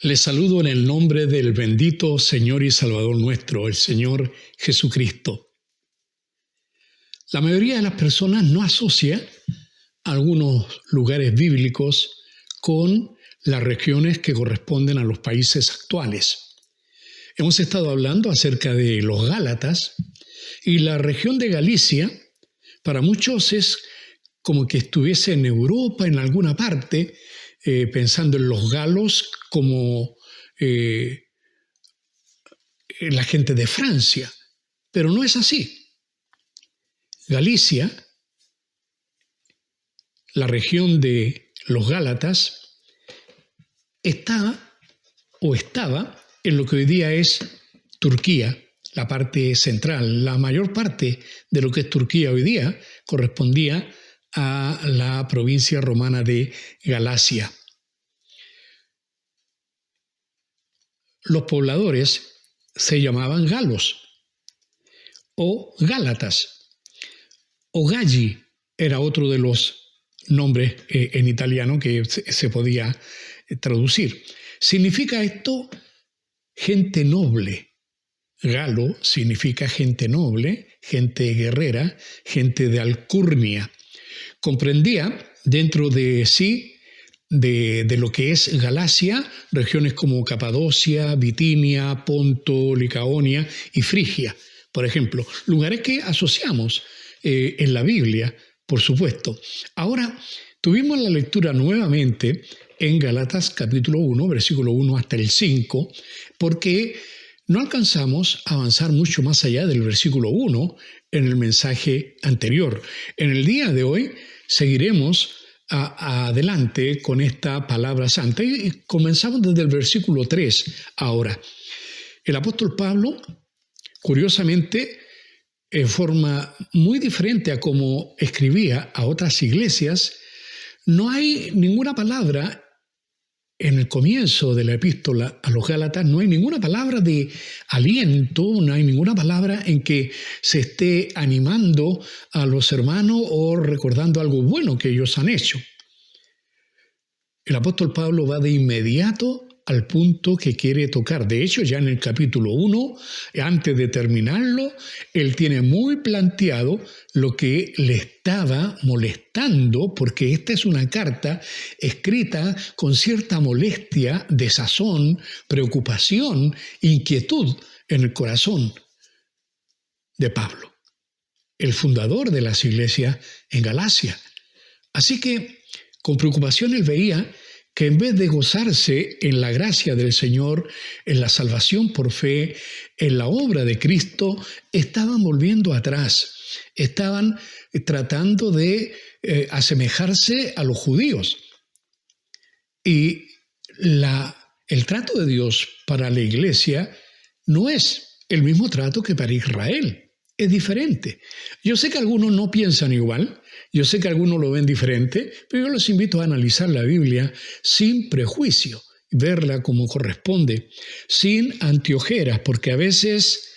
Les saludo en el nombre del bendito Señor y Salvador nuestro, el Señor Jesucristo. La mayoría de las personas no asocia algunos lugares bíblicos con las regiones que corresponden a los países actuales. Hemos estado hablando acerca de los Gálatas y la región de Galicia, para muchos es como que estuviese en Europa, en alguna parte, pensando en los galos como la gente de Francia, pero no es así. Galicia, la región de los Gálatas, estaba en lo que hoy día es Turquía, la parte central. La mayor parte de lo que es Turquía hoy día correspondía a la provincia romana de Galacia. Los pobladores se llamaban galos o gálatas, o galli era otro de los nombres en italiano que se podía traducir. Significa esto gente noble. Galo significa gente noble, gente guerrera, gente de alcurnia. Comprendía dentro de sí, de lo que es Galacia, regiones como Capadocia, Bitinia, Ponto, Licaonia y Frigia, por ejemplo, lugares que asociamos en la Biblia, por supuesto. Ahora, tuvimos la lectura nuevamente en Gálatas capítulo 1, versículo 1 hasta el 5, porque no alcanzamos a avanzar mucho más allá del versículo 1 en el mensaje anterior. En el día de hoy seguiremos adelante con esta palabra santa y comenzamos desde el versículo 3 ahora. El apóstol Pablo, curiosamente, en forma muy diferente a como escribía a otras iglesias, no hay ninguna palabra en el comienzo de la epístola a los Gálatas, no hay ninguna palabra de aliento, no hay ninguna palabra en que se esté animando a los hermanos o recordando algo bueno que ellos han hecho. El apóstol Pablo va de inmediato al punto que quiere tocar. De hecho, ya en el capítulo 1, antes de terminarlo, él tiene muy planteado lo que le estaba molestando, porque esta es una carta escrita con cierta molestia, desazón, preocupación, inquietud en el corazón de Pablo, el fundador de las iglesias en Galacia. Así que con preocupación él veía que en vez de gozarse en la gracia del Señor, en la salvación por fe, en la obra de Cristo, estaban volviendo atrás, estaban tratando de asemejarse a los judíos. Y el trato de Dios para la iglesia no es el mismo trato que para Israel, es diferente. Yo sé que algunos no piensan igual, yo sé que algunos lo ven diferente, pero yo los invito a analizar la Biblia sin prejuicio, verla como corresponde, sin anteojeras, porque a veces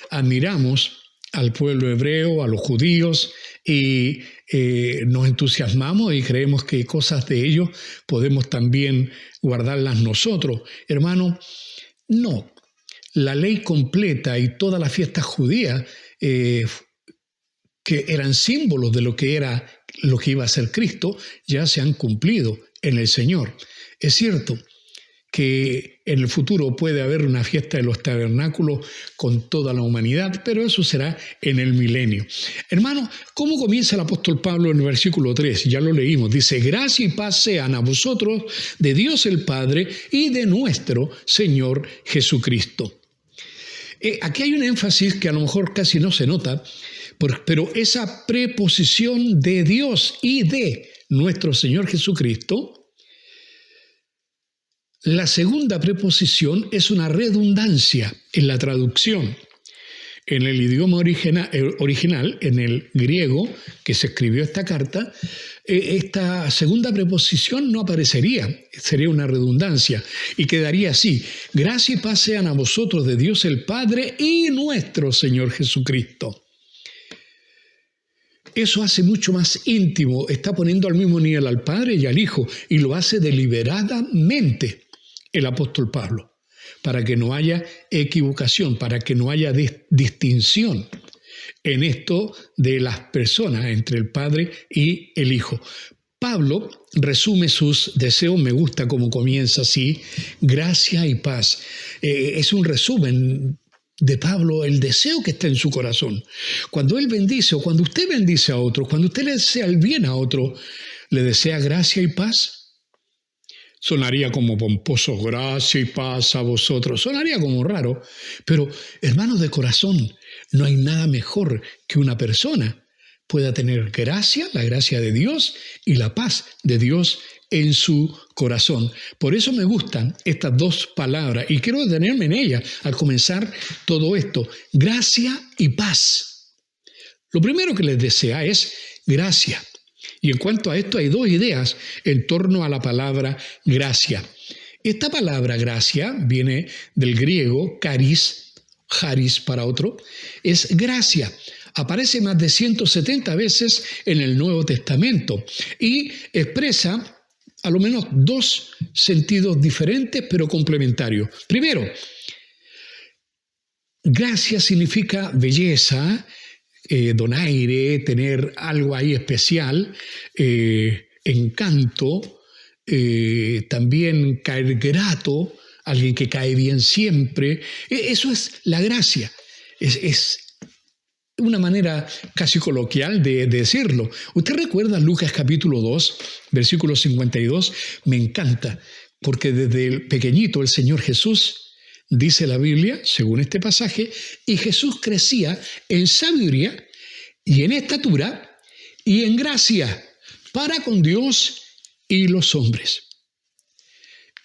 admiramos al pueblo hebreo, a los judíos, y nos entusiasmamos y creemos que cosas de ellos podemos también guardarlas nosotros. Hermano, no. La ley completa y todas las fiestas judías que eran símbolos de lo que iba a ser Cristo, ya se han cumplido en el Señor. Es cierto que en el futuro puede haber una fiesta de los tabernáculos con toda la humanidad, pero eso será en el milenio. Hermano, ¿cómo comienza el apóstol Pablo en el versículo 3? Ya lo leímos. Dice, gracia y paz sean a vosotros de Dios el Padre y de nuestro Señor Jesucristo. Aquí hay un énfasis que a lo mejor casi no se nota, pero esa preposición de Dios y de nuestro Señor Jesucristo, la segunda preposición es una redundancia en la traducción. En el idioma original, en el griego que se escribió esta carta, esta segunda preposición no aparecería, sería una redundancia y quedaría así: gracia y paz sean a vosotros de Dios el Padre y nuestro Señor Jesucristo. Eso hace mucho más íntimo, está poniendo al mismo nivel al Padre y al Hijo, y lo hace deliberadamente. el apóstol Pablo, para que no haya equivocación, para que no haya distinción en esto de las personas entre el Padre y el Hijo. Pablo resume sus deseos, me gusta cómo comienza así: gracia y paz. Es un resumen de Pablo, el deseo que está en su corazón. Cuando él bendice, o cuando usted bendice a otro, cuando usted le desea el bien a otro, ¿le desea gracia y paz? Sonaría como pomposo: gracia y paz a vosotros. Sonaría como raro, pero hermanos de corazón, no hay nada mejor que una persona pueda tener gracia, la gracia de Dios, y la paz de Dios en su corazón. Por eso me gustan estas dos palabras y quiero detenerme en ellas al comenzar todo esto: gracia y paz. Lo primero que les desea es gracia. Y en cuanto a esto hay dos ideas en torno a la palabra gracia. Esta palabra gracia viene del griego charis para otro, es gracia. Aparece más de 170 veces en el Nuevo Testamento y expresa a lo menos dos sentidos diferentes pero complementarios. Primero, gracia significa belleza, donaire, tener algo ahí especial, encanto, también caer grato, alguien que cae bien siempre. Eso es la gracia. Es una manera casi coloquial de decirlo. ¿Usted recuerda Lucas capítulo 2, versículo 52? Me encanta, porque desde el pequeñito el Señor Jesús, dice la Biblia, según este pasaje, y Jesús crecía en sabiduría y en estatura y en gracia para con Dios y los hombres.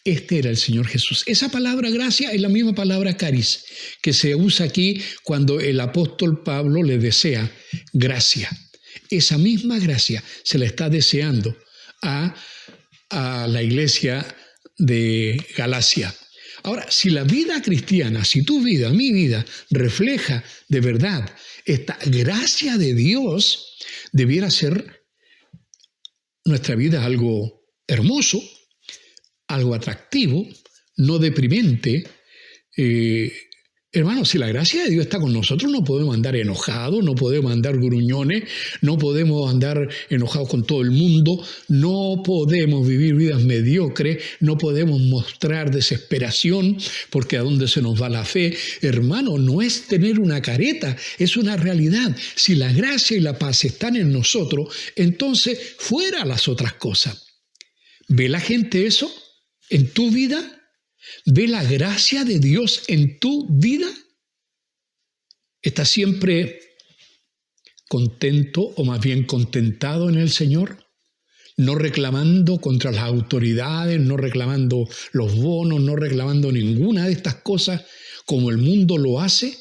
Este era el Señor Jesús. Esa palabra gracia es la misma palabra charis que se usa aquí cuando el apóstol Pablo le desea gracia. Esa misma gracia se la está deseando a la iglesia de Galacia. Ahora, si la vida cristiana, si tu vida, mi vida, refleja de verdad esta gracia de Dios, debiera ser nuestra vida algo hermoso, algo atractivo, no deprimente. Hermanos, si la gracia de Dios está con nosotros, no podemos andar enojados, no podemos andar gruñones, no podemos andar enojados con todo el mundo, no podemos vivir vidas mediocres, no podemos mostrar desesperación, porque a dónde se nos va la fe. Hermano, no es tener una careta, es una realidad. Si la gracia y la paz están en nosotros, entonces fuera las otras cosas. ¿Ve la gente eso en tu vida? ¿Ve la gracia de Dios en tu vida? ¿Estás siempre contento o más bien contentado en el Señor? No reclamando contra las autoridades, no reclamando los bonos, no reclamando ninguna de estas cosas como el mundo lo hace.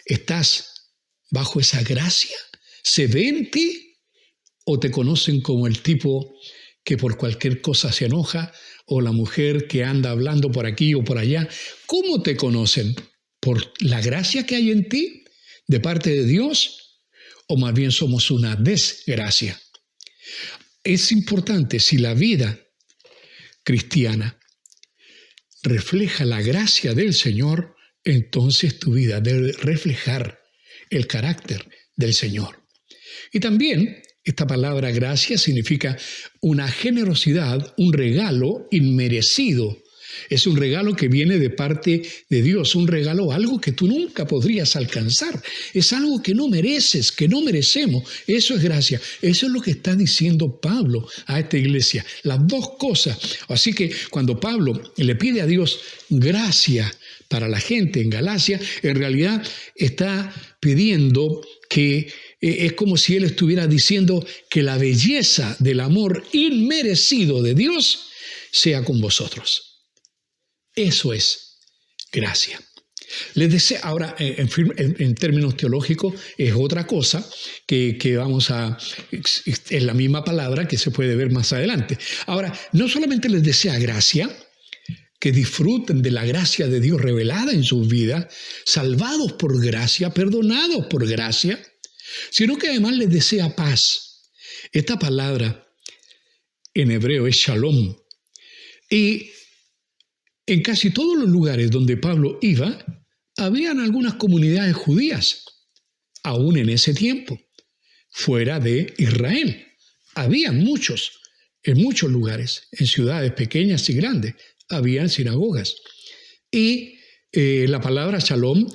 ¿Estás bajo esa gracia? ¿Se ve en ti o te conocen como el tipo que por cualquier cosa se enoja, o la mujer que anda hablando por aquí o por allá? ¿Cómo te conocen? ¿Por la gracia que hay en ti de parte de Dios? ¿O más bien somos una desgracia? Es importante, si la vida cristiana refleja la gracia del Señor, entonces tu vida debe reflejar el carácter del Señor. Y también esta palabra gracia significa una generosidad, un regalo inmerecido. Es un regalo que viene de parte de Dios, un regalo, algo que tú nunca podrías alcanzar. Es algo que no mereces, que no merecemos. Eso es gracia. Eso es lo que está diciendo Pablo a esta iglesia. Las dos cosas. Así que cuando Pablo le pide a Dios gracia para la gente en Galacia, en realidad está pidiendo que es como si él estuviera diciendo que la belleza del amor inmerecido de Dios sea con vosotros. Eso es gracia. Les deseo, ahora, en términos teológicos, es otra cosa que es la misma palabra que se puede ver más adelante. Ahora, no solamente les desea gracia, que disfruten de la gracia de Dios revelada en sus vidas, salvados por gracia, perdonados por gracia, sino que además les desea paz. Esta palabra en hebreo es shalom y en casi todos los lugares donde Pablo iba, habían algunas comunidades judías, aún en ese tiempo, fuera de Israel. Habían muchos, en muchos lugares, en ciudades pequeñas y grandes, habían sinagogas. Y la palabra shalom,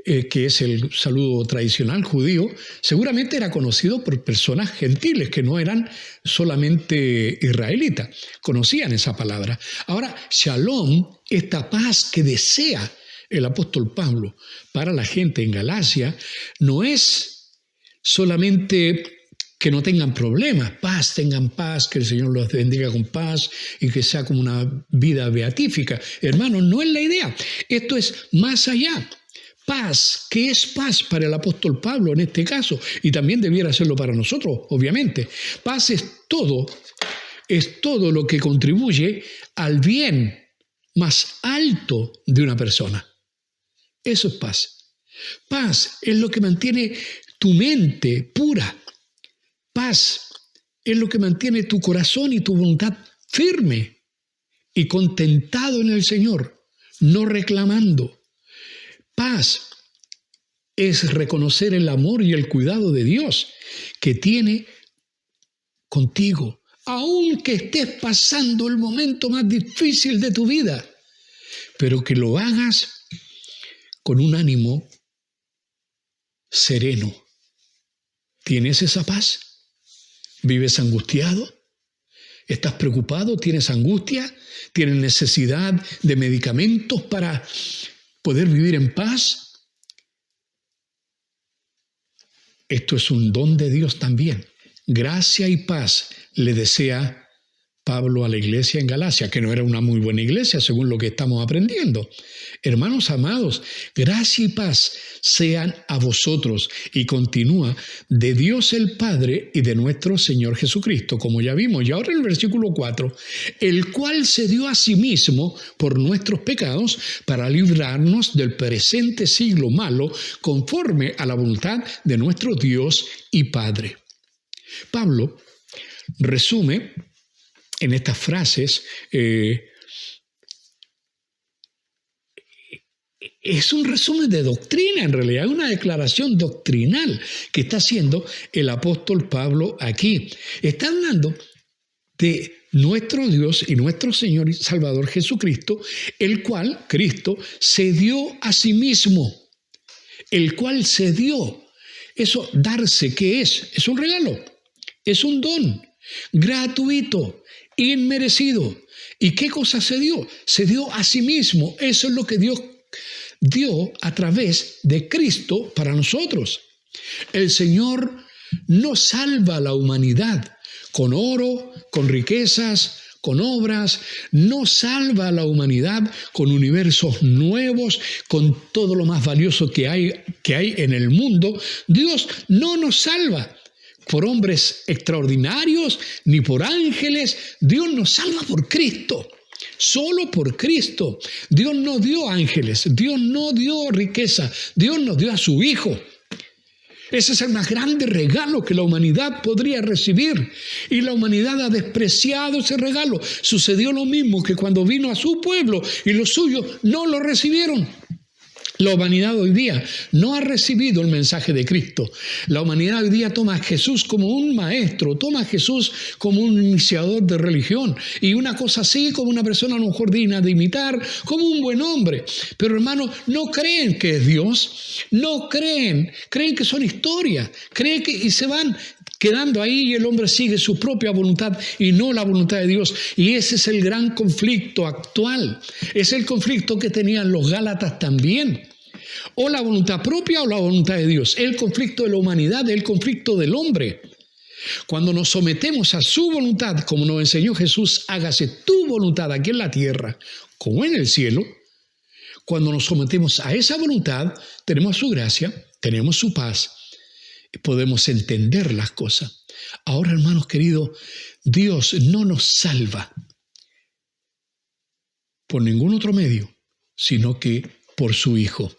que es el saludo tradicional judío, seguramente era conocido por personas gentiles que no eran solamente israelitas, conocían esa palabra. Ahora, shalom, esta paz que desea el apóstol Pablo para la gente en Galacia, no es solamente que no tengan problemas, paz, tengan paz, que el Señor los bendiga con paz y que sea como una vida beatífica. Hermanos, no es la idea. Esto es más allá. Paz, ¿qué es paz para el apóstol Pablo en este caso? Y también debiera serlo para nosotros, obviamente. Paz es todo lo que contribuye al bien más alto de una persona. Eso es paz. Paz es lo que mantiene tu mente pura. Paz es lo que mantiene tu corazón y tu voluntad firme y contentado en el Señor, no reclamando. Paz es reconocer el amor y el cuidado de Dios que tiene contigo, aunque estés pasando el momento más difícil de tu vida, pero que lo hagas con un ánimo sereno. ¿Tienes esa paz? ¿Vives angustiado? ¿Estás preocupado? ¿Tienes angustia? ¿Tienes necesidad de medicamentos para poder vivir en paz? Esto es un don de Dios también. Gracia y paz le desea Pablo a la iglesia en Galacia, que no era una muy buena iglesia según lo que estamos aprendiendo. Hermanos amados, gracia y paz sean a vosotros, y continúa, de Dios el Padre y de nuestro Señor Jesucristo, como ya vimos. Y ahora en el versículo 4, el cual se dio a sí mismo por nuestros pecados para librarnos del presente siglo malo, conforme a la voluntad de nuestro Dios y Padre. Pablo resume en estas frases, es un resumen de doctrina en realidad, es una declaración doctrinal que está haciendo el apóstol Pablo aquí. Está hablando de nuestro Dios y nuestro Señor y Salvador Jesucristo, el cual, Cristo, se dio a sí mismo, el cual se dio. Eso, darse, ¿qué es? Es un regalo, es un don gratuito, inmerecido. ¿Y qué cosa se dio? Se dio a sí mismo. Eso es lo que Dios dio a través de Cristo para nosotros. El Señor no salva a la humanidad con oro, con riquezas, con obras, no salva a la humanidad con universos nuevos, con todo lo más valioso que hay en el mundo. Dios no nos salva por hombres extraordinarios, ni por ángeles. Dios nos salva por Cristo, solo por Cristo. Dios no dio ángeles, Dios no dio riqueza, Dios nos dio a su Hijo. Ese es el más grande regalo que la humanidad podría recibir, y la humanidad ha despreciado ese regalo. Sucedió lo mismo que cuando vino a su pueblo y los suyos no lo recibieron. La humanidad hoy día no ha recibido el mensaje de Cristo. La humanidad hoy día toma a Jesús como un maestro, toma a Jesús como un iniciador de religión, y una cosa así, como una persona a lo mejor digna de imitar, como un buen hombre. Pero hermanos, no creen que es Dios, no creen que son historias, creen que y se van quedando ahí, y el hombre sigue su propia voluntad y no la voluntad de Dios. Y ese es el gran conflicto actual. Es el conflicto que tenían los Gálatas también. O la voluntad propia o la voluntad de Dios. El conflicto de la humanidad es el conflicto del hombre. Cuando nos sometemos a su voluntad, como nos enseñó Jesús, hágase tu voluntad aquí en la tierra como en el cielo. Cuando nos sometemos a esa voluntad, tenemos su gracia, tenemos su paz, podemos entender las cosas. Ahora, hermanos queridos, Dios no nos salva por ningún otro medio, sino que por su Hijo.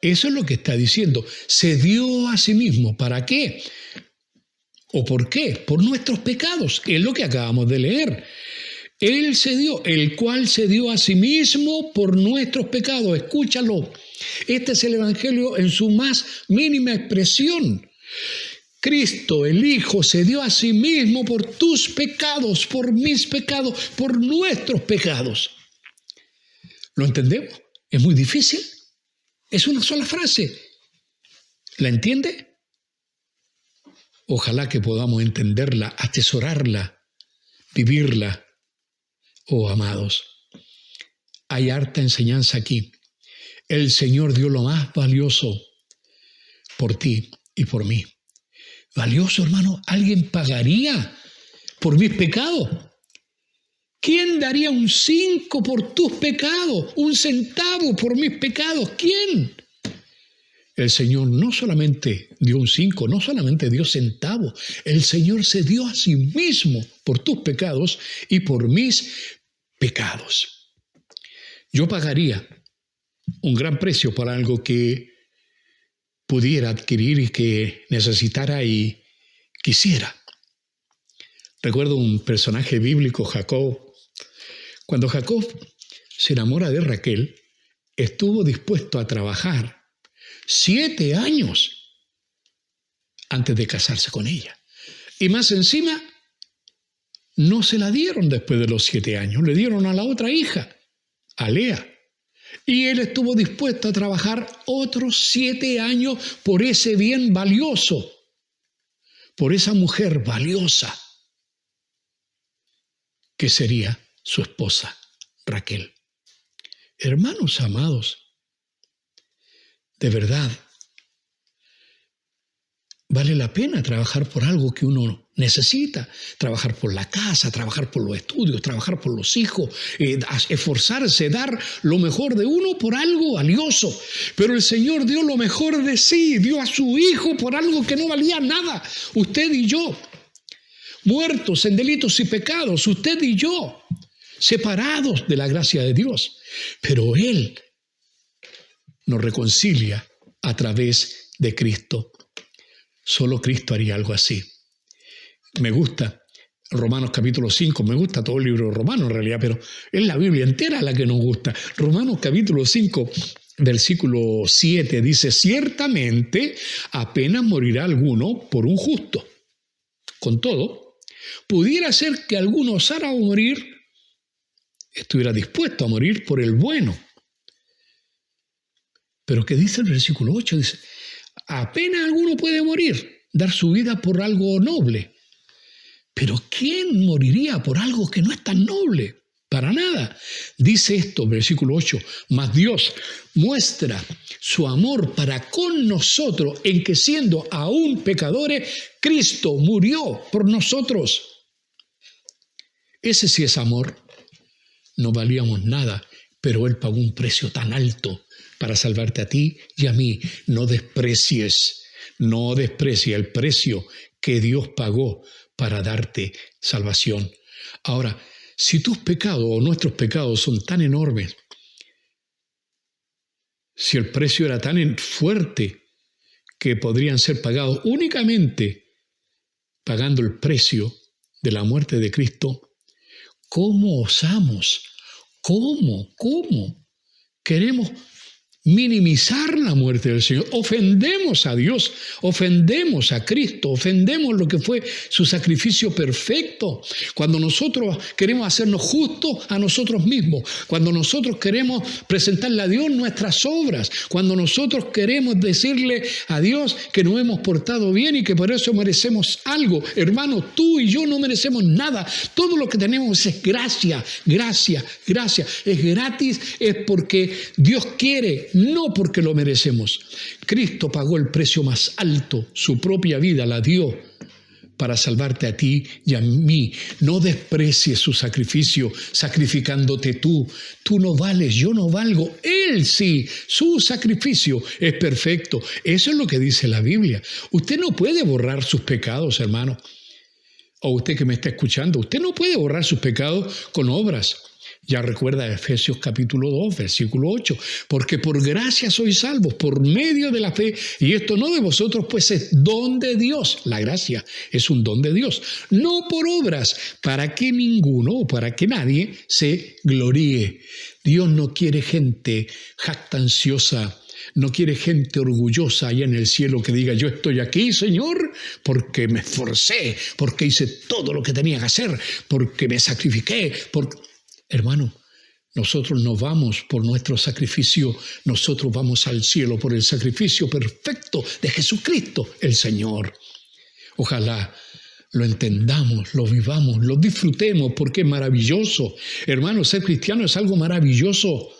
Eso es lo que está diciendo. Se dio a sí mismo. ¿Para qué? ¿O por qué? Por nuestros pecados. Es lo que acabamos de leer. Él se dio, el cual se dio a sí mismo por nuestros pecados. Escúchalo. Este es el Evangelio en su más mínima expresión. Cristo, el Hijo, se dio a sí mismo por tus pecados, por mis pecados, por nuestros pecados. ¿Lo entendemos? ¿Es muy difícil? Es una sola frase. ¿La entiende? Ojalá que podamos entenderla, atesorarla, vivirla. Oh, amados, hay harta enseñanza aquí. El Señor dio lo más valioso por ti y por mí. Valioso, hermano, ¿alguien pagaría por mis pecados? ¿Quién daría un 5 por tus pecados? ¿Un centavo por mis pecados? ¿Quién? El Señor no solamente dio un 5, no solamente dio centavos. El Señor se dio a sí mismo por tus pecados y por mis pecados. Yo pagaría un gran precio por algo que pudiera adquirir y que necesitara y quisiera. Recuerdo un personaje bíblico, Jacob. Cuando Jacob se enamora de Raquel, estuvo dispuesto a trabajar 7 años antes de casarse con ella. Y más encima, no se la dieron después de los 7 años, le dieron a la otra hija, a Lea. Y él estuvo dispuesto a trabajar otros 7 años por ese bien valioso, por esa mujer valiosa, que sería su esposa, Raquel. Hermanos amados, de verdad, vale la pena trabajar por algo que uno necesita, trabajar por la casa, trabajar por los estudios, trabajar por los hijos, esforzarse, dar lo mejor de uno por algo valioso. Pero el Señor dio lo mejor de sí, dio a su Hijo por algo que no valía nada. Usted y yo, muertos en delitos y pecados, usted y yo, separados de la gracia de Dios. Pero Él nos reconcilia a través de Cristo. Solo Cristo haría algo así. Me gusta Romanos capítulo 5, me gusta todo el libro de Romanos en realidad, pero es la Biblia entera la que nos gusta. Romanos capítulo 5, versículo 7 dice: ciertamente apenas morirá alguno por un justo. Con todo, pudiera ser que alguno osara morir, estuviera dispuesto a morir por el bueno. Pero ¿qué dice el versículo 8? Dice: apenas alguno puede morir, dar su vida por algo noble. Pero ¿quién moriría por algo que no es tan noble? Para nada. Dice esto, versículo 8, mas Dios muestra su amor para con nosotros en que siendo aún pecadores, Cristo murió por nosotros. Ese sí es amor. No valíamos nada, pero Él pagó un precio tan alto para salvarte a ti y a mí. No desprecies el precio que Dios pagó para darte salvación. Ahora, si tus pecados o nuestros pecados son tan enormes, si el precio era tan fuerte que podrían ser pagados únicamente pagando el precio de la muerte de Cristo, ¿cómo osamos? ¿Cómo queremos minimizar la muerte del Señor? Ofendemos a Dios, ofendemos a Cristo, ofendemos lo que fue su sacrificio perfecto. Cuando nosotros queremos hacernos justos a nosotros mismos, cuando nosotros queremos presentarle a Dios nuestras obras, cuando nosotros queremos decirle a Dios que nos hemos portado bien y que por eso merecemos algo. Hermano, tú y yo no merecemos nada. Todo lo que tenemos es gracia, gracia, gracia. Es gratis, es porque Dios quiere, no porque lo merecemos. Cristo pagó el precio más alto, su propia vida la dio para salvarte a ti y a mí. No desprecies su sacrificio sacrificándote tú. Tú no vales, yo no valgo. Él sí, su sacrificio es perfecto. Eso es lo que dice la Biblia. Usted no puede borrar sus pecados, hermano. O usted que me está escuchando, usted no puede borrar sus pecados con obras. Ya recuerda Efesios capítulo 2, versículo 8. Porque por gracia sois salvos, por medio de la fe, y esto no de vosotros, pues es don de Dios. La gracia es un don de Dios. No por obras, para que ninguno o para que nadie se gloríe. Dios no quiere gente jactanciosa, no quiere gente orgullosa allá en el cielo que diga: yo estoy aquí, Señor, porque me esforcé, porque hice todo lo que tenía que hacer, porque me sacrifiqué. Hermano, nosotros no vamos por nuestro sacrificio, nosotros vamos al cielo por el sacrificio perfecto de Jesucristo, el Señor. Ojalá lo entendamos, lo vivamos, lo disfrutemos, porque es maravilloso. Hermano, ser cristiano es algo maravilloso.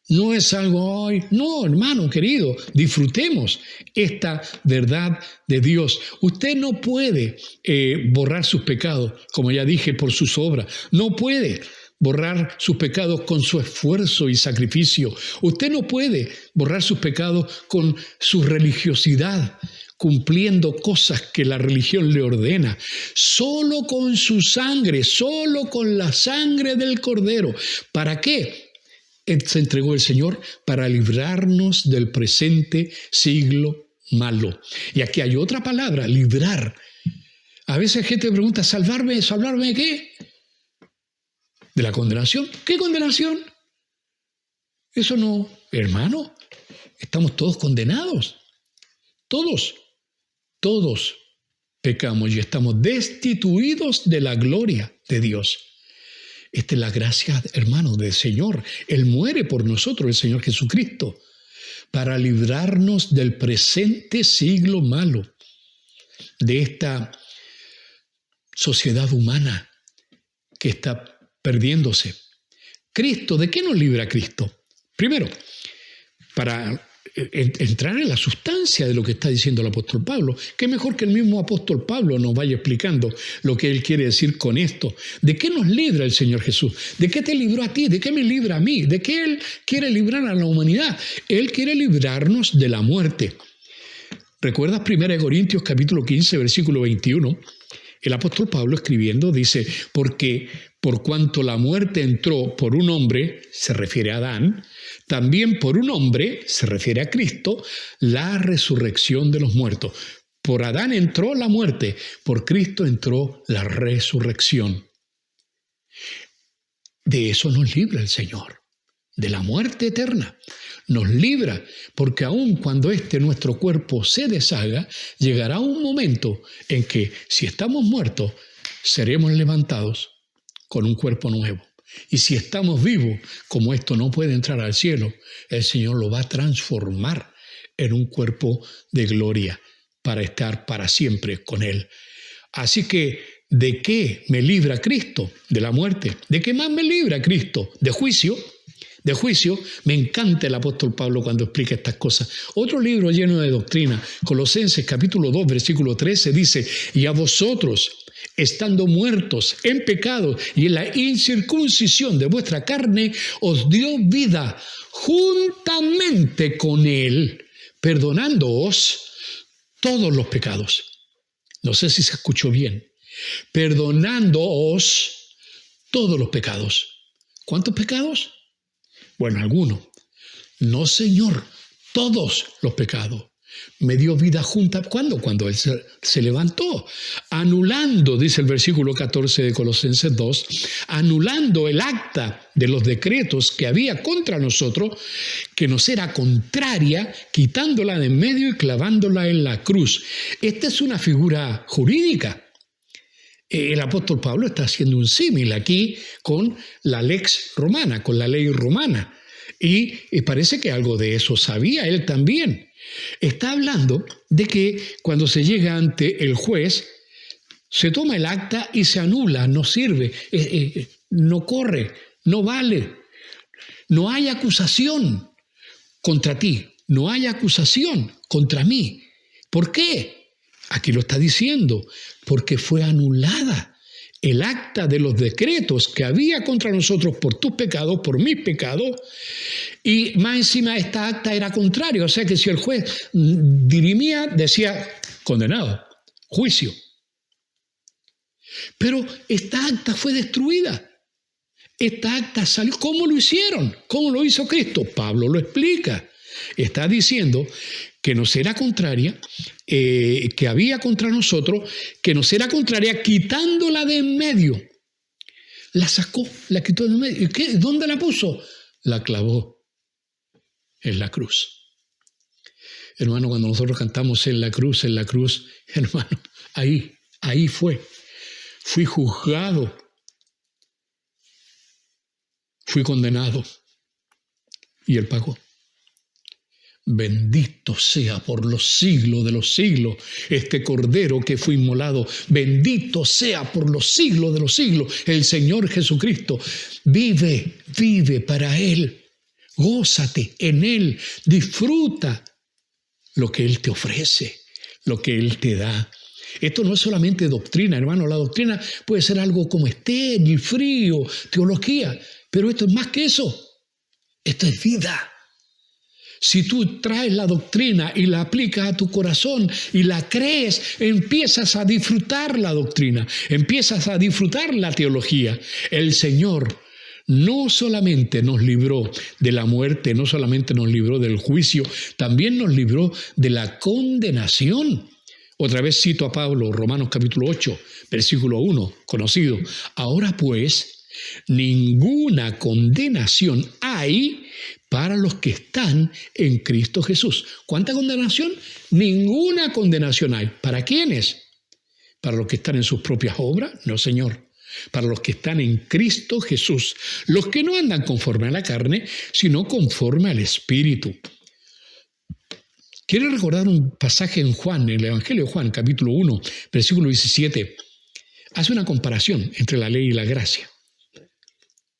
No es algo, ay, no, hermano querido, disfrutemos esta verdad de Dios. Usted no puede borrar sus pecados, como ya dije, por sus obras. No puede borrar sus pecados con su esfuerzo y sacrificio. Usted no puede borrar sus pecados con su religiosidad, cumpliendo cosas que la religión le ordena. Solo con su sangre, solo con la sangre del Cordero. ¿Para qué se entregó el Señor? Para librarnos del presente siglo malo. Y aquí hay otra palabra: librar. A veces gente pregunta: ¿salvarme? ¿Salvarme de qué? ¿De la condenación? ¿Qué condenación? Eso no, hermano. Estamos todos condenados. Todos pecamos y estamos destituidos de la gloria de Dios. Esta es la gracia, hermano, del Señor. Él muere por nosotros, el Señor Jesucristo, para librarnos del presente siglo malo, de esta sociedad humana que está perdiéndose. Cristo, ¿de qué nos libra Cristo? Primero, para entrar en la sustancia de lo que está diciendo el apóstol Pablo, que mejor que el mismo apóstol Pablo nos vaya explicando lo que él quiere decir con esto. ¿De qué nos libra el Señor Jesús? ¿De qué te libró a ti? ¿De qué me libra a mí? ¿De qué Él quiere librar a la humanidad? Él quiere librarnos de la muerte. ¿Recuerdas 1 Corintios capítulo 15, versículo 21? El apóstol Pablo escribiendo dice: porque por cuanto la muerte entró por un hombre, se refiere a Adán, también por un hombre, se refiere a Cristo, la resurrección de los muertos. Por Adán entró la muerte, por Cristo entró la resurrección. De eso nos libra el Señor, de la muerte eterna. Nos libra, porque aun cuando nuestro cuerpo se deshaga, llegará un momento en que, si estamos muertos, seremos levantados con un cuerpo nuevo. Y si estamos vivos, como esto no puede entrar al cielo, el Señor lo va a transformar en un cuerpo de gloria para estar para siempre con Él. Así que, ¿de qué me libra Cristo? De la muerte. ¿De qué más me libra Cristo? De juicio. De juicio. Me encanta el apóstol Pablo cuando explica estas cosas. Otro libro lleno de doctrina, Colosenses capítulo 2, versículo 13, dice: y a vosotros, estando muertos en pecado y en la incircuncisión de vuestra carne, os dio vida juntamente con Él, perdonándoos todos los pecados. No sé si se escuchó bien. Perdonándoos todos los pecados. ¿Cuántos pecados? Bueno, algunos. No, Señor, todos los pecados. Me dio vida junta. ¿Cuándo? Cuando Él se levantó. Anulando, dice el versículo 14 de Colosenses 2, anulando el acta de los decretos que había contra nosotros, que nos era contraria, quitándola de en medio y clavándola en la cruz. Esta es una figura jurídica. El apóstol Pablo está haciendo un símil aquí con la lex romana, con la ley romana. Y parece que algo de eso sabía él también. Está hablando de que cuando se llega ante el juez, se toma el acta y se anula, no sirve, no corre, no vale. No hay acusación contra ti, no hay acusación contra mí. ¿Por qué? Aquí lo está diciendo, porque fue anulada el acta de los decretos que había contra nosotros por tus pecados, por mis pecados, y más encima esta acta era contraria, o sea que si el juez dirimía, decía condenado, juicio. Pero esta acta fue destruida. Esta acta salió. ¿Cómo lo hicieron? ¿Cómo lo hizo Cristo? Pablo lo explica. Está diciendo que nos era contraria, que había contra nosotros, que nos era contraria quitándola de en medio. La sacó, la quitó de en medio. ¿Y dónde la puso? La clavó en la cruz. Hermano, cuando nosotros cantamos en la cruz, hermano, ahí fue. Fui juzgado. Fui condenado. Y Él pagó. Bendito sea por los siglos de los siglos este Cordero que fue inmolado. Bendito sea por los siglos de los siglos el Señor Jesucristo. Vive para Él. Gózate en Él. Disfruta lo que Él te ofrece, lo que Él te da. Esto no es solamente doctrina, hermano. La doctrina puede ser algo como estéril, frío, teología. Pero esto es más que eso. Esto es vida. Si tú traes la doctrina y la aplicas a tu corazón y la crees, empiezas a disfrutar la doctrina, empiezas a disfrutar la teología. El Señor no solamente nos libró de la muerte, no solamente nos libró del juicio, también nos libró de la condenación. Otra vez cito a Pablo, Romanos capítulo 8, versículo 1, conocido. Ahora pues, ninguna condenación hay para los que están en Cristo Jesús. ¿Cuánta condenación? Ninguna condenación hay. ¿Para quiénes? ¿Para los que están en sus propias obras? No, Señor. Para los que están en Cristo Jesús. Los que no andan conforme a la carne, sino conforme al Espíritu. Quiero recordar un pasaje en Juan, en el Evangelio de Juan, capítulo 1, versículo 17. Hace una comparación entre la ley y la gracia,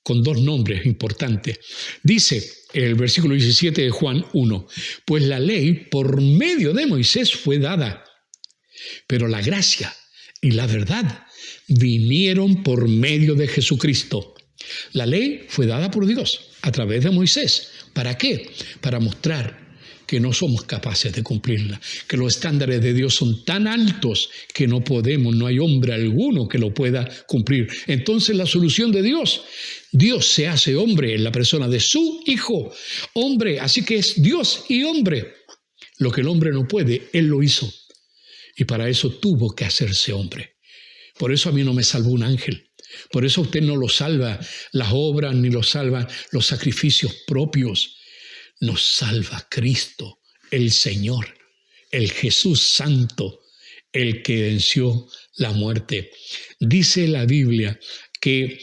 con dos nombres importantes. Dice el versículo 17 de Juan 1, pues la ley por medio de Moisés fue dada, pero la gracia y la verdad vinieron por medio de Jesucristo. La ley fue dada por Dios a través de Moisés. ¿Para qué? Para mostrar que no somos capaces de cumplirla, que los estándares de Dios son tan altos que no podemos, no hay hombre alguno que lo pueda cumplir. Entonces la solución de Dios se hace hombre en la persona de su Hijo, hombre, así que es Dios y hombre. Lo que el hombre no puede, Él lo hizo. Y para eso tuvo que hacerse hombre. Por eso a mí no me salvó un ángel. Por eso a usted no lo salva las obras ni lo salvan los sacrificios propios. Nos salva Cristo, el Señor, el Jesús Santo, el que venció la muerte. Dice la Biblia que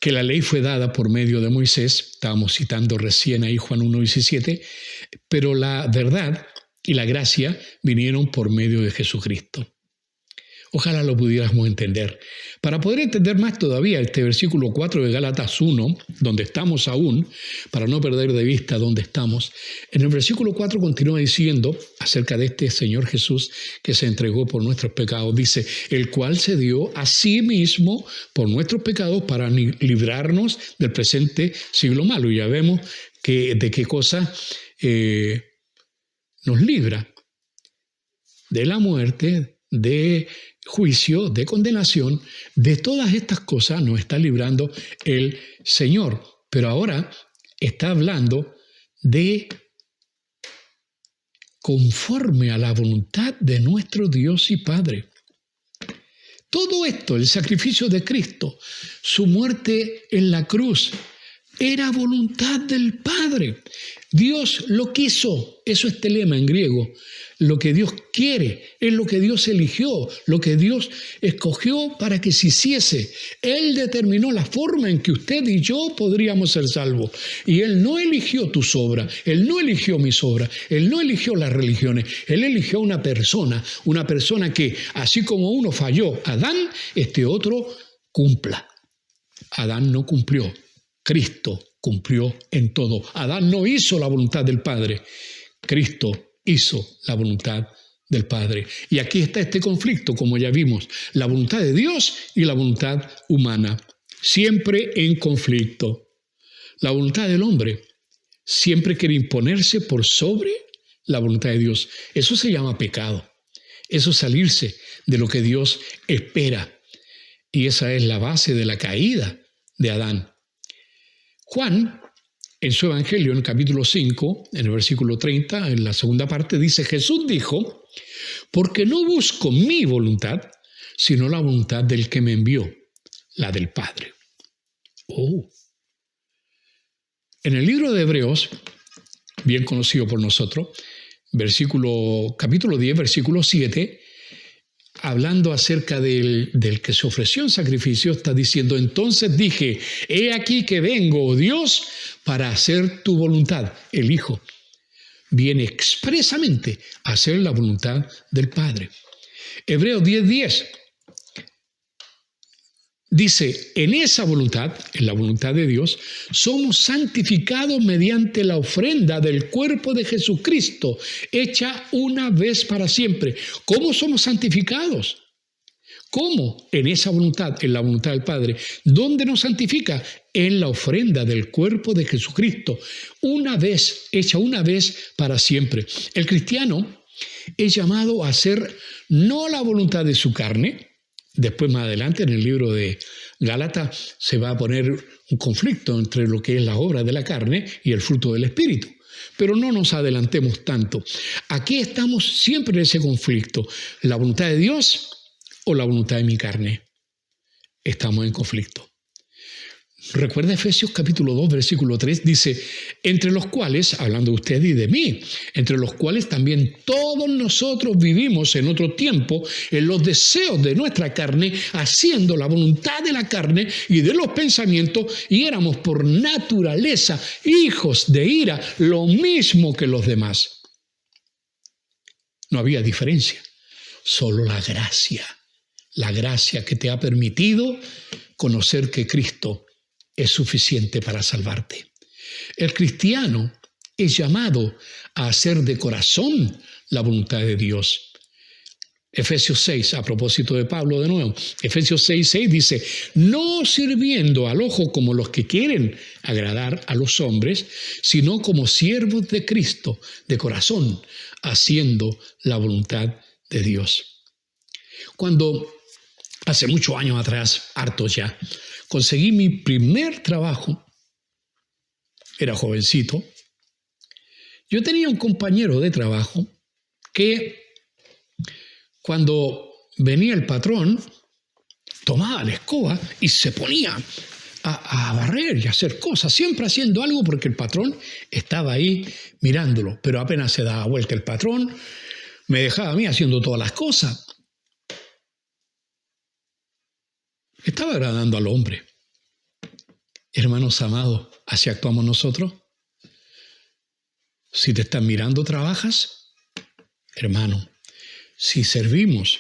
la ley fue dada por medio de Moisés, estábamos citando recién ahí Juan 1:17, pero la verdad y la gracia vinieron por medio de Jesucristo. Ojalá lo pudiéramos entender. Para poder entender más todavía este versículo 4 de Gálatas 1, donde estamos aún, para no perder de vista dónde estamos, en el versículo 4 continúa diciendo acerca de este Señor Jesús que se entregó por nuestros pecados. Dice, el cual se dio a sí mismo por nuestros pecados para librarnos del presente siglo malo. Y ya vemos de qué cosa nos libra. De la muerte, de juicio, de condenación, de todas estas cosas nos está librando el Señor. Pero ahora está hablando de conforme a la voluntad de nuestro Dios y Padre. Todo esto, el sacrificio de Cristo, su muerte en la cruz, era voluntad del Padre. Dios lo quiso, eso es telema en griego. Lo que Dios quiere es lo que Dios eligió, lo que Dios escogió para que se hiciese. Él determinó la forma en que usted y yo podríamos ser salvos. Y Él no eligió tus obras, Él no eligió mis obras, Él no eligió las religiones, Él eligió una persona que, así como uno falló, Adán, este otro cumpla. Adán no cumplió, Cristo cumplió en todo. Adán no hizo la voluntad del Padre, Cristo hizo la voluntad del Padre. Y aquí está este conflicto, como ya vimos, la voluntad de Dios y la voluntad humana, siempre en conflicto. La voluntad del hombre siempre quiere imponerse por sobre la voluntad de Dios. Eso se llama pecado. Eso es salirse de lo que Dios espera. Y esa es la base de la caída de Adán. Juan, en su Evangelio, en el capítulo 5, en el versículo 30, en la segunda parte, dice: Jesús dijo: porque no busco mi voluntad, sino la voluntad del que me envió, la del Padre. En el libro de Hebreos, bien conocido por nosotros, capítulo 10, versículo 7, hablando acerca del que se ofreció en sacrificio, está diciendo: entonces dije, he aquí que vengo, oh Dios, para hacer tu voluntad. El Hijo viene expresamente a hacer la voluntad del Padre. Hebreos 10:10 dice: en esa voluntad, en la voluntad de Dios, somos santificados mediante la ofrenda del cuerpo de Jesucristo, hecha una vez para siempre. ¿Cómo somos santificados? ¿Cómo? En esa voluntad, en la voluntad del Padre. ¿Dónde nos santifica? En la ofrenda del cuerpo de Jesucristo, una vez, hecha una vez para siempre. El cristiano es llamado a hacer no la voluntad de su carne. Después, más adelante, en el libro de Gálatas, se va a poner un conflicto entre lo que es la obra de la carne y el fruto del Espíritu. Pero no nos adelantemos tanto. Aquí estamos siempre en ese conflicto. ¿La voluntad de Dios o la voluntad de mi carne? Estamos en conflicto. Recuerda Efesios capítulo 2, versículo 3, dice: entre los cuales, hablando de usted y de mí, entre los cuales también todos nosotros vivimos en otro tiempo en los deseos de nuestra carne, haciendo la voluntad de la carne y de los pensamientos, y éramos por naturaleza hijos de ira, lo mismo que los demás. No había diferencia, solo la gracia que te ha permitido conocer que Cristo es suficiente para salvarte. El cristiano es llamado a hacer de corazón la voluntad de Dios. Efesios 6, a propósito de Pablo de nuevo, Efesios 6:6 dice: no sirviendo al ojo como los que quieren agradar a los hombres, sino como siervos de Cristo, de corazón, haciendo la voluntad de Dios. Cuando hace muchos años atrás, hartos ya, conseguí mi primer trabajo, era jovencito, yo tenía un compañero de trabajo que cuando venía el patrón, tomaba la escoba y se ponía a barrer y a hacer cosas, siempre haciendo algo porque el patrón estaba ahí mirándolo, pero apenas se daba vuelta el patrón, me dejaba a mí haciendo todas las cosas. Estaba agradando al hombre. Hermanos amados, ¿así actuamos nosotros? Si te están mirando, ¿trabajas? Hermano, si servimos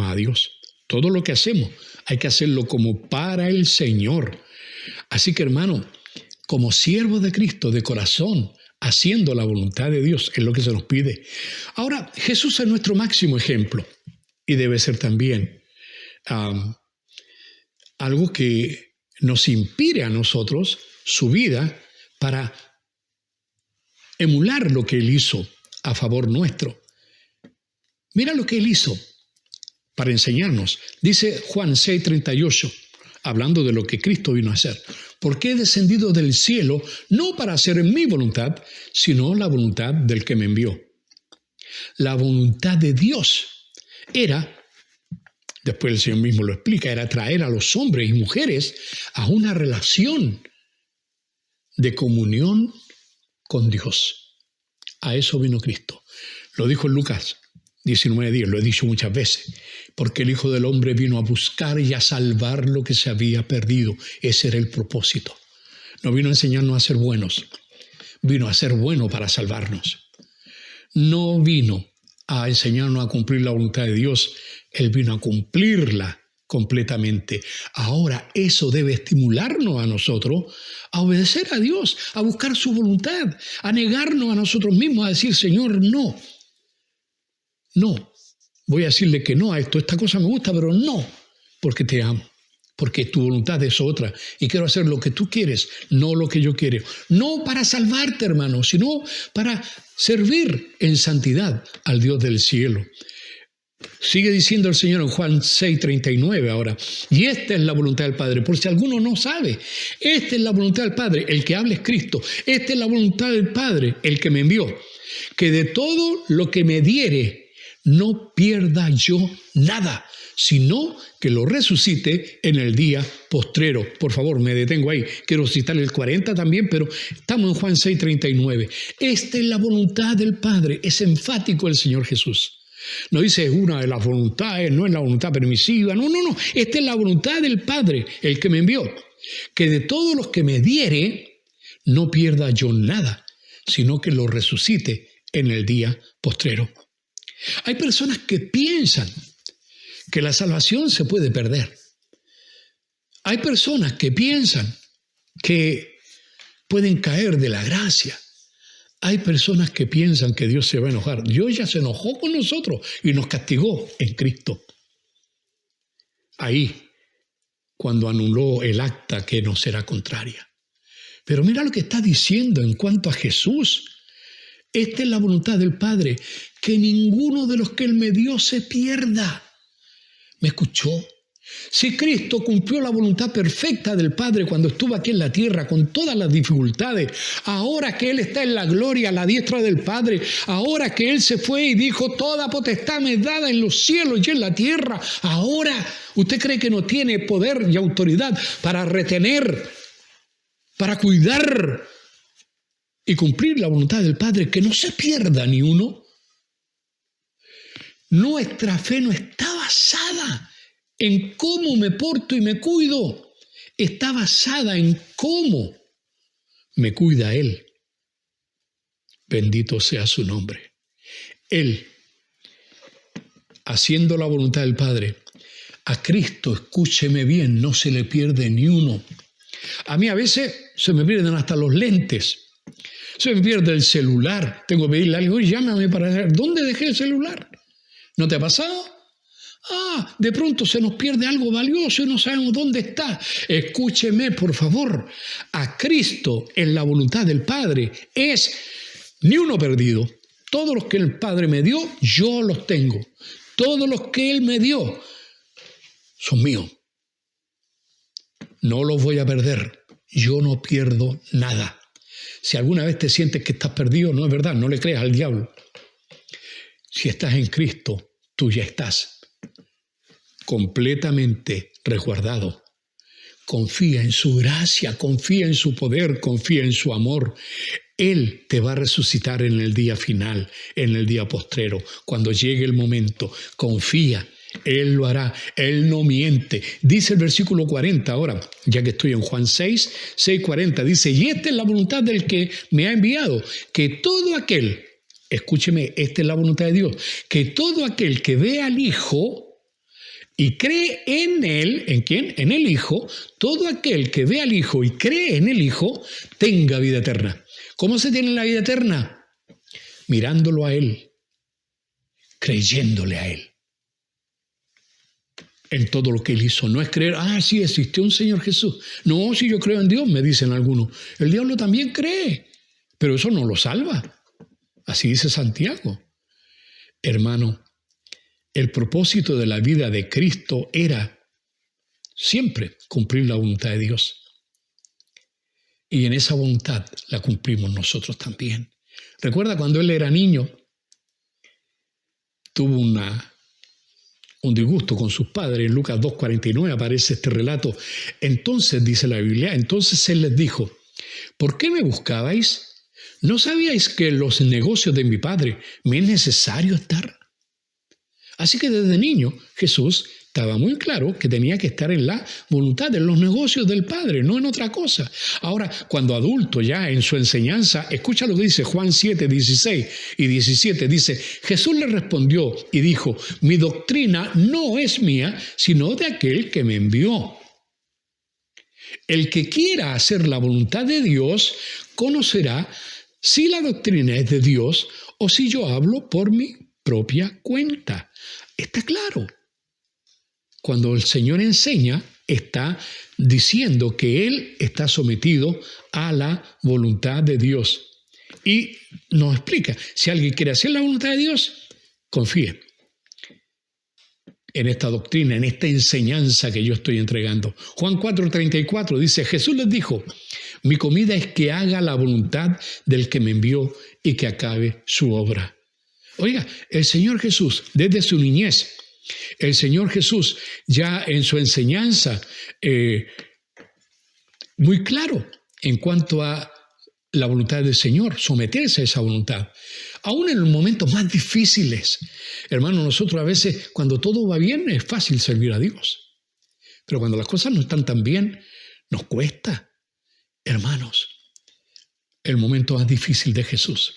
a Dios. Todo lo que hacemos hay que hacerlo como para el Señor. Así que, hermano, como siervos de Cristo, de corazón, haciendo la voluntad de Dios, es lo que se nos pide. Ahora, Jesús es nuestro máximo ejemplo y debe ser también algo que nos inspire a nosotros su vida para emular lo que Él hizo a favor nuestro. Mira lo que Él hizo para enseñarnos. Dice Juan 6:38, hablando de lo que Cristo vino a hacer: porque he descendido del cielo no para hacer mi voluntad, sino la voluntad del que me envió. La voluntad de Dios era, después el Señor mismo lo explica, era traer a los hombres y mujeres a una relación de comunión con Dios. A eso vino Cristo. Lo dijo en Lucas 19:10, lo he dicho muchas veces, porque el Hijo del Hombre vino a buscar y a salvar lo que se había perdido. Ese era el propósito. No vino a enseñarnos a ser buenos, vino a ser bueno para salvarnos. No vino a enseñarnos a cumplir la voluntad de Dios, Él vino a cumplirla completamente. Ahora eso debe estimularnos a nosotros a obedecer a Dios, a buscar su voluntad, a negarnos a nosotros mismos, a decir: Señor, no, voy a decirle que no a esto, esta cosa me gusta, pero no, porque te amo, porque tu voluntad es otra y quiero hacer lo que tú quieres, no lo que yo quiero. No para salvarte, hermano, sino para servir en santidad al Dios del cielo. Sigue diciendo el Señor en Juan 6:39 ahora. Y esta es la voluntad del Padre. Por si alguno no sabe, esta es la voluntad del Padre. El que habla es Cristo. Esta es la voluntad del Padre, el que me envió. Que de todo lo que me diere, no pierda yo nada, sino que lo resucite en el día postrero. Por favor, me detengo ahí. Quiero citar el 40 también, pero estamos en Juan 6:39. Esta es la voluntad del Padre. Es enfático el Señor Jesús. No dice una de las voluntades, no es la voluntad permisiva. No. Esta es la voluntad del Padre, el que me envió. Que de todos los que me diere, no pierda yo nada, sino que lo resucite en el día postrero. Hay personas que piensan que la salvación se puede perder. Hay personas que piensan que pueden caer de la gracia. Hay personas que piensan que Dios se va a enojar. Dios ya se enojó con nosotros y nos castigó en Cristo. Ahí, cuando anuló el acta que nos era contraria. Pero mira lo que está diciendo en cuanto a Jesús. Esta es la voluntad del Padre, que ninguno de los que Él me dio se pierda. ¿Me escuchó? Si Cristo cumplió la voluntad perfecta del Padre cuando estuvo aquí en la tierra con todas las dificultades, ahora que Él está en la gloria a la diestra del Padre, ahora que Él se fue y dijo, toda potestad me es dada en los cielos y en la tierra, ahora, ¿usted cree que no tiene poder y autoridad para retener, para cuidar y cumplir la voluntad del Padre, que no se pierda ni uno? Nuestra fe no está basada en cómo me porto y me cuido. Está basada en cómo me cuida Él. Bendito sea su nombre. Él, haciendo la voluntad del Padre, a Cristo, escúcheme bien, no se le pierde ni uno. A mí a veces se me pierden hasta los lentes. Se me pierde el celular. Tengo que pedirle algo y llámame para saber dónde dejé el celular. ¿No te ha pasado? De pronto se nos pierde algo valioso y no sabemos dónde está. Escúcheme, por favor. A Cristo, en la voluntad del Padre, es ni uno perdido. Todos los que el Padre me dio, yo los tengo. Todos los que Él me dio son míos. No los voy a perder. Yo no pierdo nada. Si alguna vez te sientes que estás perdido, no es verdad, no le creas al diablo. Si estás en Cristo, tú ya estás completamente resguardado. Confía en su gracia, confía en su poder, confía en su amor. Él te va a resucitar en el día final, en el día postrero. Cuando llegue el momento, confía. Él lo hará, Él no miente. Dice el versículo 40 ahora, ya que estoy en Juan 6:40, dice, y esta es la voluntad del que me ha enviado, que todo aquel, escúcheme, esta es la voluntad de Dios, que todo aquel que ve al Hijo y cree en Él, ¿en quién? En el Hijo, todo aquel que ve al Hijo y cree en el Hijo, tenga vida eterna. ¿Cómo se tiene la vida eterna? Mirándolo a Él, creyéndole a Él. En todo lo que Él hizo. No es creer, sí existió un Señor Jesús. No, si yo creo en Dios, me dicen algunos. El diablo también cree, pero eso no lo salva. Así dice Santiago. Hermano, el propósito de la vida de Cristo era siempre cumplir la voluntad de Dios. Y en esa voluntad la cumplimos nosotros también. Recuerda cuando Él era niño, tuvo un disgusto con sus padres. En Lucas 2:49 aparece este relato. Entonces, dice la Biblia, entonces Él les dijo, ¿por qué me buscabais? ¿No sabíais que en los negocios de mi Padre me es necesario estar? Así que desde niño Jesús estaba muy claro que tenía que estar en la voluntad, en los negocios del Padre, no en otra cosa. Ahora, cuando adulto ya en su enseñanza, escucha lo que dice Juan 7:16 y 17. Dice, Jesús le respondió y dijo, mi doctrina no es mía, sino de aquel que me envió. El que quiera hacer la voluntad de Dios, conocerá si la doctrina es de Dios o si yo hablo por mi propia cuenta. Está claro. Cuando el Señor enseña, está diciendo que Él está sometido a la voluntad de Dios. Y nos explica, si alguien quiere hacer la voluntad de Dios, confíe. en esta doctrina, en esta enseñanza que yo estoy entregando. Juan 4:34 dice, Jesús les dijo, mi comida es que haga la voluntad del que me envió y que acabe su obra. Oiga, el Señor Jesús, desde su niñez, el Señor Jesús ya en su enseñanza, muy claro en cuanto a la voluntad del Señor, someterse a esa voluntad. Aún en los momentos más difíciles, hermanos, nosotros a veces cuando todo va bien es fácil servir a Dios. Pero cuando las cosas no están tan bien, nos cuesta. Hermanos, el momento más difícil de Jesús.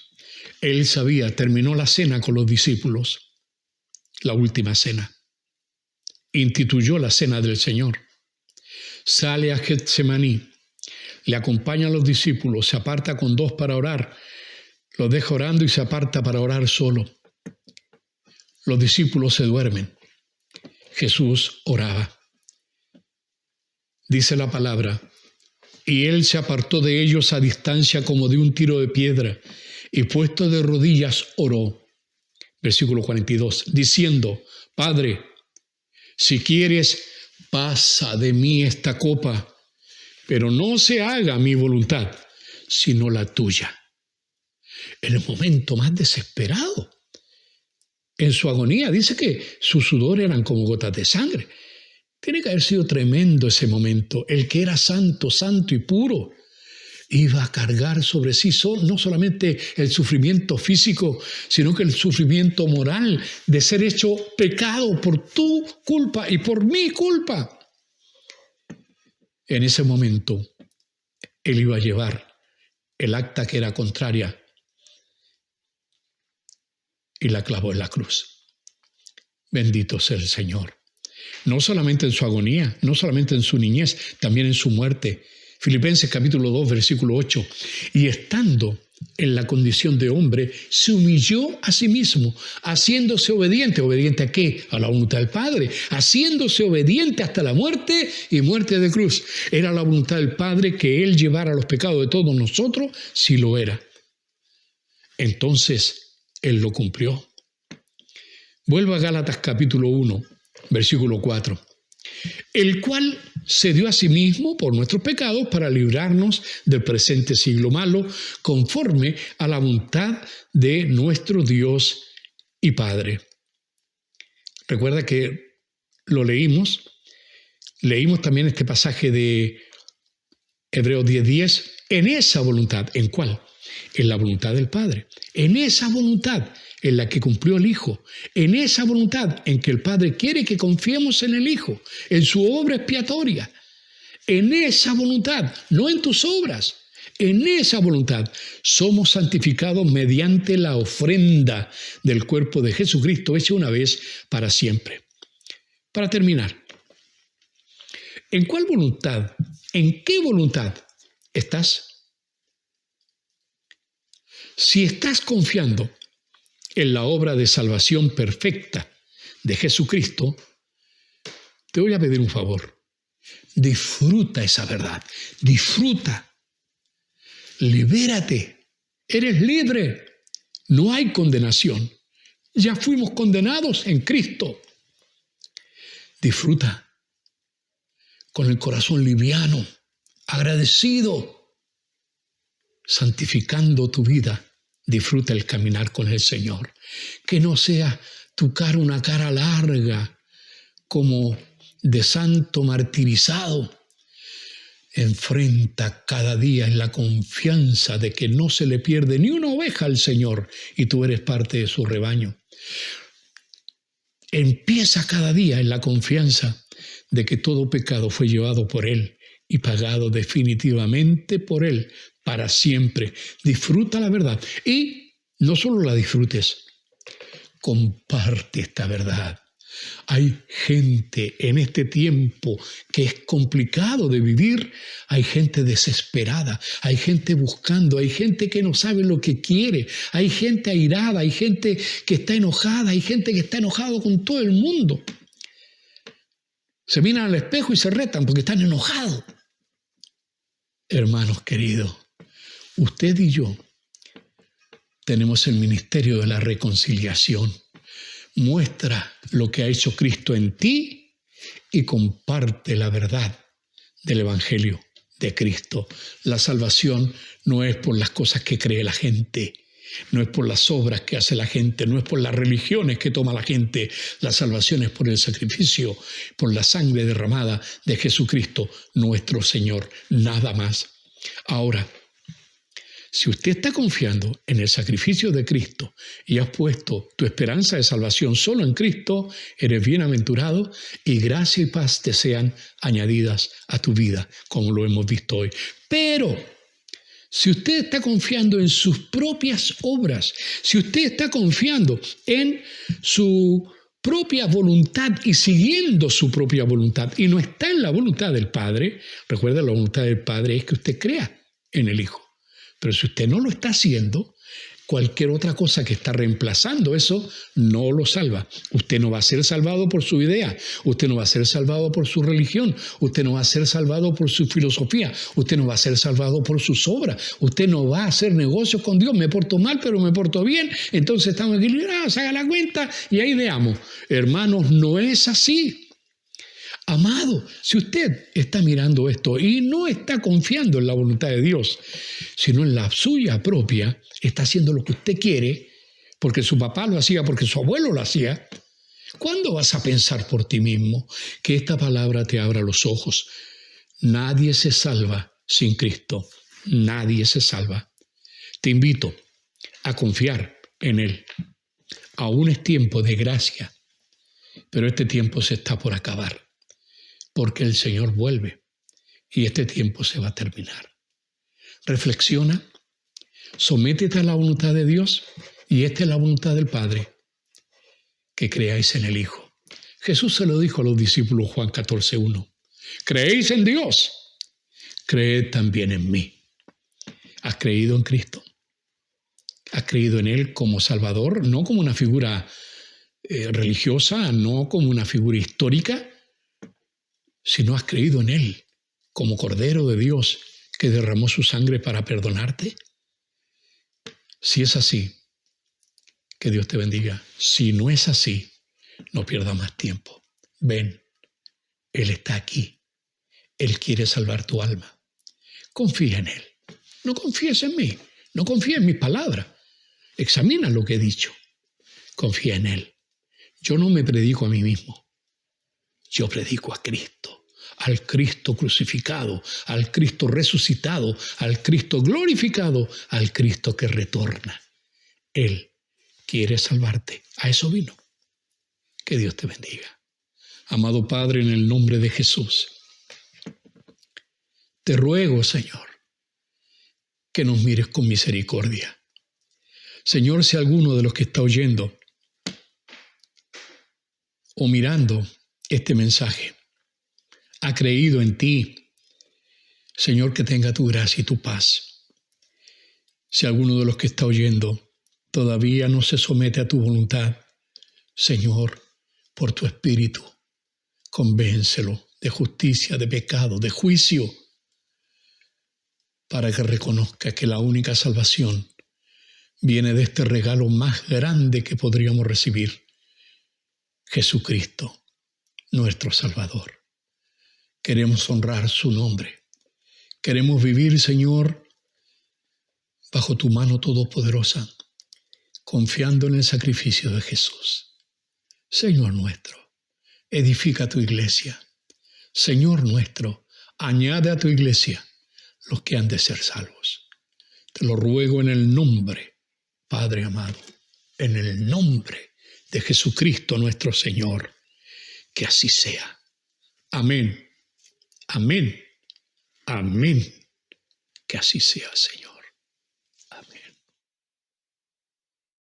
Él sabía, terminó la cena con los discípulos, la última cena. Instituyó la cena del Señor. Sale a Getsemaní, le acompaña a los discípulos, se aparta con 2 para orar, los deja orando y se aparta para orar solo. Los discípulos se duermen. Jesús oraba. Dice la palabra, y él se apartó de ellos a distancia como de un tiro de piedra, y puesto de rodillas oró. Versículo 42, diciendo, Padre, si quieres, pasa de mí esta copa, pero no se haga mi voluntad, sino la tuya. En el momento más desesperado, en su agonía, dice que sus sudores eran como gotas de sangre. Tiene que haber sido tremendo ese momento. El que era santo, santo y puro, iba a cargar sobre sí no solamente el sufrimiento físico, sino que el sufrimiento moral de ser hecho pecado por tu culpa y por mi culpa. En ese momento, él iba a llevar el acta que era contraria y la clavó en la cruz. Bendito sea el Señor. No solamente en su agonía, no solamente en su niñez, también en su muerte. Filipenses capítulo 2, versículo 8. Y estando en la condición de hombre, se humilló a sí mismo, haciéndose obediente. ¿Obediente a qué? A la voluntad del Padre. Haciéndose obediente hasta la muerte y muerte de cruz. Era la voluntad del Padre que Él llevara los pecados de todos nosotros, si lo era. Entonces, Él lo cumplió. Vuelvo a Gálatas capítulo 1, versículo 4. El cual se dio a sí mismo por nuestros pecados para librarnos del presente siglo malo, conforme a la voluntad de nuestro Dios y Padre. Recuerda que lo leímos también este pasaje de Hebreos 10:10, en esa voluntad, ¿en cuál? En la voluntad del Padre, en esa voluntad en la que cumplió el Hijo, en esa voluntad en que el Padre quiere que confiemos en el Hijo, en su obra expiatoria, en esa voluntad, no en tus obras, en esa voluntad somos santificados mediante la ofrenda del cuerpo de Jesucristo hecha una vez para siempre. Para terminar, ¿en cuál voluntad, en qué voluntad estás? Si estás confiando en la obra de salvación perfecta de Jesucristo, te voy a pedir un favor. Disfruta esa verdad, disfruta, libérate, eres libre, no hay condenación, ya fuimos condenados en Cristo. Disfruta con el corazón liviano, agradecido, santificando tu vida. Disfruta el caminar con el Señor. Que no sea tu cara una cara larga, como de santo martirizado. Enfrenta cada día en la confianza de que no se le pierde ni una oveja al Señor y tú eres parte de su rebaño. Empieza cada día en la confianza de que todo pecado fue llevado por Él y pagado definitivamente por Él para siempre. Disfruta la verdad y no solo la disfrutes, comparte esta verdad. Hay gente en este tiempo que es complicado de vivir, hay gente desesperada, hay gente buscando, hay gente que no sabe lo que quiere, hay gente airada, hay gente que está enojada, hay gente que está enojado con todo el mundo. Se miran al espejo y se retan porque están enojados. Hermanos queridos, usted y yo tenemos el ministerio de la reconciliación. muestra lo que ha hecho Cristo en ti y comparte la verdad del Evangelio de Cristo. La salvación no es por las cosas que cree la gente, no es por las obras que hace la gente, no es por las religiones que toma la gente. La salvación es por el sacrificio, por la sangre derramada de Jesucristo, nuestro Señor, nada más. Ahora, si usted está confiando en el sacrificio de Cristo y has puesto tu esperanza de salvación solo en Cristo, eres bienaventurado y gracia y paz te sean añadidas a tu vida, como lo hemos visto hoy. Pero si usted está confiando en sus propias obras, si usted está confiando en su propia voluntad y siguiendo su propia voluntad y no está en la voluntad del Padre, recuerda, la voluntad del Padre es que usted crea en el Hijo. Pero si usted no lo está haciendo, cualquier otra cosa que está reemplazando eso no lo salva. Usted no va a ser salvado por su idea, usted no va a ser salvado por su religión, usted no va a ser salvado por su filosofía, usted no va a ser salvado por sus obras, usted no va a hacer negocios con Dios. Me porto mal, pero me porto bien, entonces estamos equilibrados, haga la cuenta y ahí veamos. Hermanos, no es así. Amado, si usted está mirando esto y no está confiando en la voluntad de Dios, sino en la suya propia, está haciendo lo que usted quiere, porque su papá lo hacía, porque su abuelo lo hacía, ¿cuándo vas a pensar por ti mismo? Que esta palabra te abra los ojos. Nadie se salva sin Cristo. Nadie se salva. Te invito a confiar en Él. Aún es tiempo de gracia, pero este tiempo se está por acabar, porque el Señor vuelve y este tiempo se va a terminar. Reflexiona, sométete a la voluntad de Dios y esta es la voluntad del Padre, que creáis en el Hijo. Jesús se lo dijo a los discípulos, Juan 14:1. ¿Creéis en Dios? Creed también en mí. ¿Has creído en Cristo? ¿Has creído en Él como Salvador? No como una figura religiosa, no como una figura histórica, sino has creído en Él como Cordero de Dios que derramó su sangre para perdonarte. Si es así, que Dios te bendiga. Si no es así, no pierdas más tiempo. Ven, Él está aquí. Él quiere salvar tu alma. Confía en Él. No confíes en mí. No confíes en mis palabras. Examina lo que he dicho. Confía en Él. Yo no me predico a mí mismo. Yo predico a Cristo. Al Cristo crucificado, al Cristo resucitado, al Cristo glorificado, al Cristo que retorna. Él quiere salvarte. A eso vino. Que Dios te bendiga. Amado Padre, en el nombre de Jesús, te ruego, Señor, que nos mires con misericordia. Señor, si alguno de los que está oyendo o mirando este mensaje ha creído en ti, Señor, que tenga tu gracia y tu paz. Si alguno de los que está oyendo todavía no se somete a tu voluntad, Señor, por tu Espíritu, convéncelo de justicia, de pecado, de juicio, para que reconozca que la única salvación viene de este regalo más grande que podríamos recibir, Jesucristo, nuestro Salvador. Queremos honrar su nombre. Queremos vivir, Señor, bajo tu mano todopoderosa, confiando en el sacrificio de Jesús. Señor nuestro, edifica tu iglesia. Señor nuestro, añade a tu iglesia los que han de ser salvos. Te lo ruego en el nombre, Padre amado, en el nombre de Jesucristo nuestro Señor, que así sea. Amén. Amén. Amén. Que así sea, Señor. Amén.